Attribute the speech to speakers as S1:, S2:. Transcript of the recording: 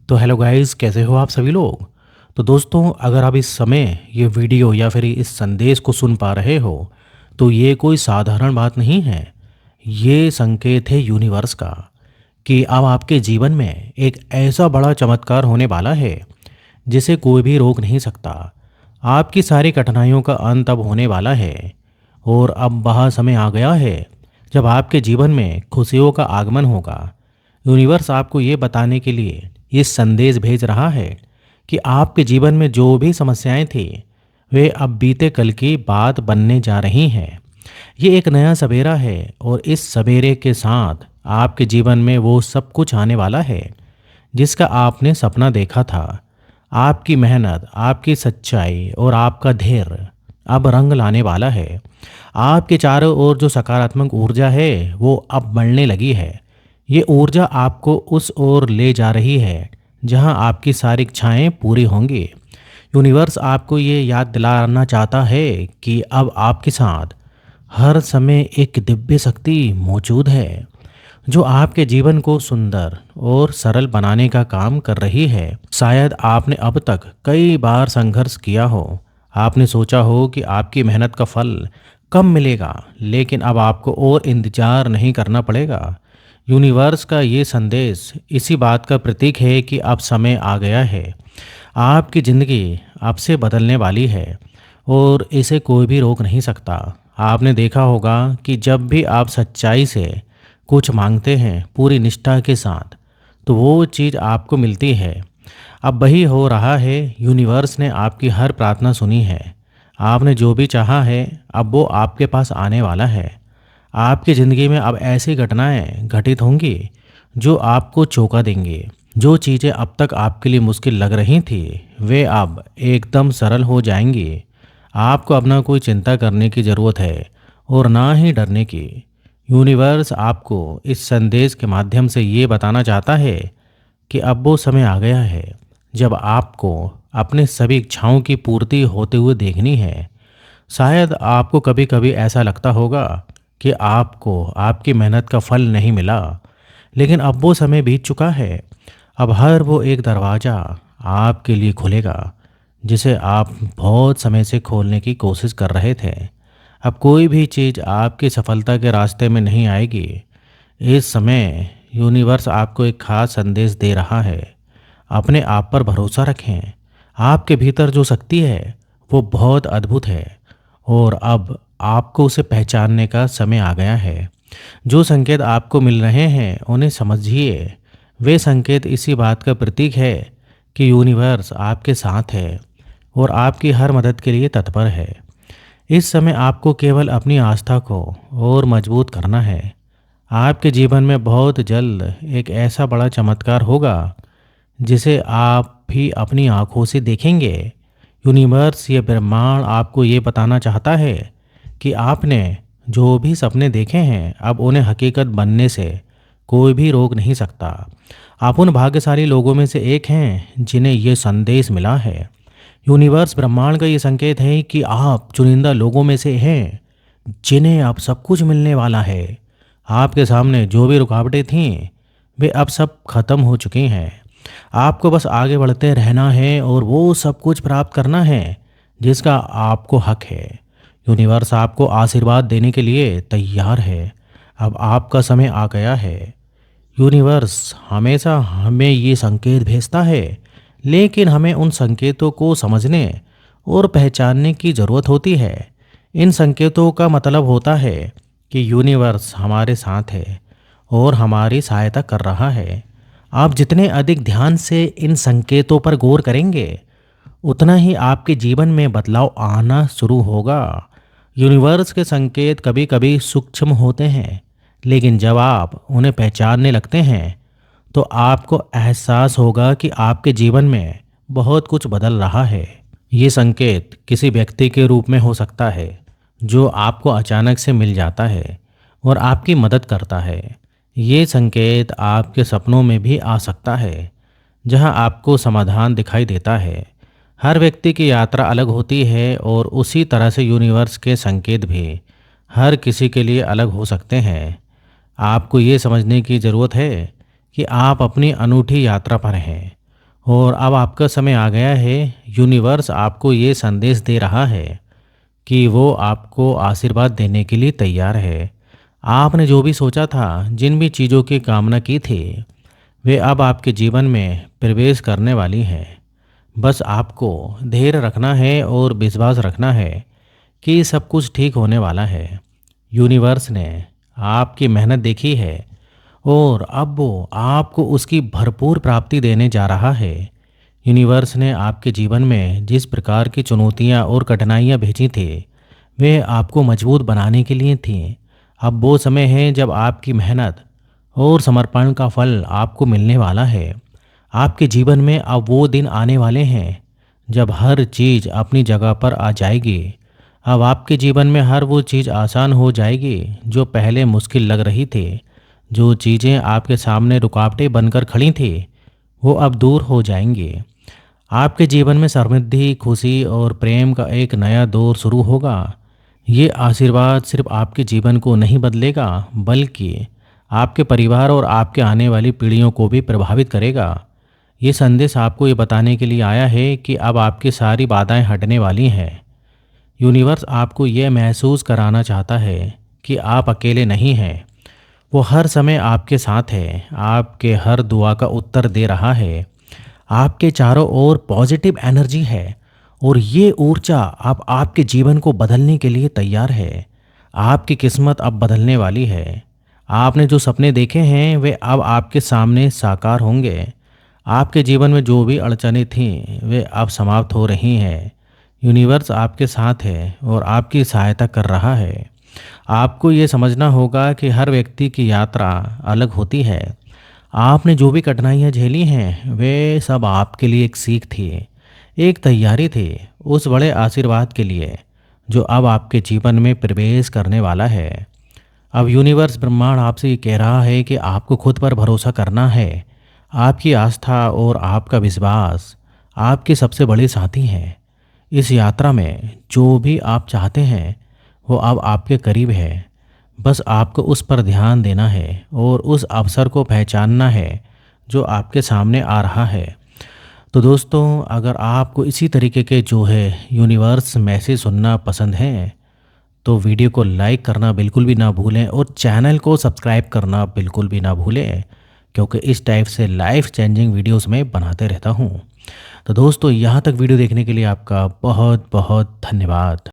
S1: तो hello guys, कैसे हो आप सभी लोग। तो दोस्तों, अगर आप इस समय ये वीडियो या फिर इस संदेश को सुन पा रहे हो तो ये कोई साधारण बात नहीं है। ये संकेत है यूनिवर्स का कि अब आपके जीवन में एक ऐसा बड़ा चमत्कार होने वाला है जिसे कोई भी रोक नहीं सकता। आपकी सारी कठिनाइयों का अंत अब होने वाला है और अब वह समय आ गया है जब आपके जीवन में खुशियों का आगमन होगा। यूनिवर्स आपको ये बताने के लिए ये संदेश भेज रहा है कि आपके जीवन में जो भी समस्याएं थी वे अब बीते कल की बात बनने जा रही हैं। ये एक नया सवेरा है और इस सवेरे के साथ आपके जीवन में वो सब कुछ आने वाला है जिसका आपने सपना देखा था। आपकी मेहनत, आपकी सच्चाई और आपका धैर्य अब रंग लाने वाला है। आपके चारों ओर जो सकारात्मक ऊर्जा है वो अब बढ़ने लगी है। ये ऊर्जा आपको उस ओर ले जा रही है जहां आपकी सारी इच्छाएं पूरी होंगी। यूनिवर्स आपको ये याद दिलाना चाहता है कि अब आपके साथ हर समय एक दिव्य शक्ति मौजूद है जो आपके जीवन को सुंदर और सरल बनाने का काम कर रही है। शायद आपने अब तक कई बार संघर्ष किया हो, आपने सोचा हो कि आपकी मेहनत का फल कब मिलेगा, लेकिन अब आपको और इंतजार नहीं करना पड़ेगा। यूनिवर्स का ये संदेश इसी बात का प्रतीक है कि अब समय आ गया है। आपकी ज़िंदगी अब से बदलने वाली है और इसे कोई भी रोक नहीं सकता। आपने देखा होगा कि जब भी आप सच्चाई से कुछ मांगते हैं पूरी निष्ठा के साथ तो वो चीज़ आपको मिलती है। अब वही हो रहा है। यूनिवर्स ने आपकी हर प्रार्थना सुनी है। आपने जो भी चाहा है अब वो आपके पास आने वाला है। आपकी ज़िंदगी में अब ऐसी घटनाएं घटित होंगी जो आपको चौंका देंगी। जो चीज़ें अब तक आपके लिए मुश्किल लग रही थी वे अब एकदम सरल हो जाएंगी। आपको अब ना कोई चिंता करने की ज़रूरत है और ना ही डरने की। यूनिवर्स आपको इस संदेश के माध्यम से ये बताना चाहता है कि अब वो समय आ गया है जब आपको अपने सभी इच्छाओं की पूर्ति होते हुए देखनी है। शायद आपको कभी कभी ऐसा लगता होगा कि आपको आपकी मेहनत का फल नहीं मिला, लेकिन अब वो समय बीत चुका है। अब हर वो एक दरवाज़ा आपके लिए खुलेगा जिसे आप बहुत समय से खोलने की कोशिश कर रहे थे। अब कोई भी चीज़ आपकी सफलता के रास्ते में नहीं आएगी। इस समय यूनिवर्स आपको एक खास संदेश दे रहा है। अपने आप पर भरोसा रखें। आपके भीतर जो शक्ति है वो बहुत अद्भुत है और अब आपको उसे पहचानने का समय आ गया है। जो संकेत आपको मिल रहे हैं उन्हें समझिए। वे संकेत इसी बात का प्रतीक है कि यूनिवर्स आपके साथ है और आपकी हर मदद के लिए तत्पर है। इस समय आपको केवल अपनी आस्था को और मजबूत करना है। आपके जीवन में बहुत जल्द एक ऐसा बड़ा चमत्कार होगा जिसे आप भी अपनी आंखों से देखेंगे। यूनिवर्स ये ब्रह्मांड आपको ये बताना चाहता है कि आपने जो भी सपने देखे हैं अब उन्हें हकीकत बनने से कोई भी रोक नहीं सकता। आप उन भाग्यशाली लोगों में से एक हैं जिन्हें ये संदेश मिला है। यूनिवर्स ब्रह्मांड का ये संकेत है कि आप चुनिंदा लोगों में से हैं जिन्हें अब सब कुछ मिलने वाला है। आपके सामने जो भी रुकावटें थीं वे अब सब खत्म हो चुकी हैं। आपको बस आगे बढ़ते रहना है और वो सब कुछ प्राप्त करना है जिसका आपको हक है। यूनिवर्स आपको आशीर्वाद देने के लिए तैयार है। अब आपका समय आ गया है। यूनिवर्स हमेशा हमें ये संकेत भेजता है, लेकिन हमें उन संकेतों को समझने और पहचानने की ज़रूरत होती है। इन संकेतों का मतलब होता है कि यूनिवर्स हमारे साथ है और हमारी सहायता कर रहा है। आप जितने अधिक ध्यान से इन संकेतों पर गौर करेंगे उतना ही आपके जीवन में बदलाव आना शुरू होगा। यूनिवर्स के संकेत कभी कभी सूक्ष्म होते हैं, लेकिन जब आप उन्हें पहचानने लगते हैं तो आपको एहसास होगा कि आपके जीवन में बहुत कुछ बदल रहा है। ये संकेत किसी व्यक्ति के रूप में हो सकता है जो आपको अचानक से मिल जाता है और आपकी मदद करता है। ये संकेत आपके सपनों में भी आ सकता है जहां आपको समाधान दिखाई देता है। हर व्यक्ति की यात्रा अलग होती है और उसी तरह से यूनिवर्स के संकेत भी हर किसी के लिए अलग हो सकते हैं। आपको ये समझने की ज़रूरत है कि आप अपनी अनूठी यात्रा पर हैं और अब आपका समय आ गया है। यूनिवर्स आपको ये संदेश दे रहा है कि वो आपको आशीर्वाद देने के लिए तैयार है। आपने जो भी सोचा था, जिन भी चीज़ों की कामना की थी, वे अब आपके जीवन में प्रवेश करने वाली हैं। बस आपको धैर्य रखना है और विश्वास रखना है कि सब कुछ ठीक होने वाला है। यूनिवर्स ने आपकी मेहनत देखी है और अब वो आपको उसकी भरपूर प्राप्ति देने जा रहा है। यूनिवर्स ने आपके जीवन में जिस प्रकार की चुनौतियां और कठिनाइयां भेजी थी, वे आपको मजबूत बनाने के लिए थी। अब वो समय है जब आपकी मेहनत और समर्पण का फल आपको मिलने वाला है। आपके जीवन में अब वो दिन आने वाले हैं जब हर चीज़ अपनी जगह पर आ जाएगी। अब आपके जीवन में हर वो चीज़ आसान हो जाएगी जो पहले मुश्किल लग रही थी। जो चीज़ें आपके सामने रुकावटें बनकर खड़ी थी, वो अब दूर हो जाएंगी। आपके जीवन में समृद्धि, खुशी और प्रेम का एक नया दौर शुरू होगा। ये आशीर्वाद सिर्फ आपके जीवन को नहीं बदलेगा, बल्कि आपके परिवार और आपके आने वाली पीढ़ियों को भी प्रभावित करेगा। ये संदेश आपको ये बताने के लिए आया है कि अब आपकी सारी बाधाएं हटने वाली हैं। यूनिवर्स आपको ये महसूस कराना चाहता है कि आप अकेले नहीं हैं। वो हर समय आपके साथ है, आपके हर दुआ का उत्तर दे रहा है। आपके चारों ओर पॉजिटिव एनर्जी है और ये ऊर्जा अब आपके जीवन को बदलने के लिए तैयार है। आपकी किस्मत अब बदलने वाली है। आपने जो सपने देखे हैं वे अब आपके सामने साकार होंगे। आपके जीवन में जो भी अड़चनें थीं वे अब समाप्त हो रही हैं। यूनिवर्स आपके साथ है और आपकी सहायता कर रहा है। आपको ये समझना होगा कि हर व्यक्ति की यात्रा अलग होती है। आपने जो भी कठिनाइयाँ झेली हैं वे सब आपके लिए एक सीख थी, एक तैयारी थी उस बड़े आशीर्वाद के लिए जो अब आपके जीवन में प्रवेश करने वाला है। अब यूनिवर्स ब्रह्मांड आपसे ये कह रहा है कि आपको खुद पर भरोसा करना है। आपकी आस्था और आपका विश्वास आपके सबसे बड़े साथी हैं। इस यात्रा में जो भी आप चाहते हैं वो अब आपके करीब है। बस आपको उस पर ध्यान देना है और उस अवसर को पहचानना है जो आपके सामने आ रहा है। तो दोस्तों, अगर आपको इसी तरीके के जो है यूनिवर्स मैसेज सुनना पसंद है तो वीडियो को लाइक करना बिल्कुल भी ना भूलें और चैनल को सब्सक्राइब करना बिल्कुल भी ना भूलें, क्योंकि इस टाइप से लाइफ चेंजिंग वीडियोस में बनाते रहता हूँ। तो दोस्तों, यहाँ तक वीडियो देखने के लिए आपका बहुत बहुत धन्यवाद।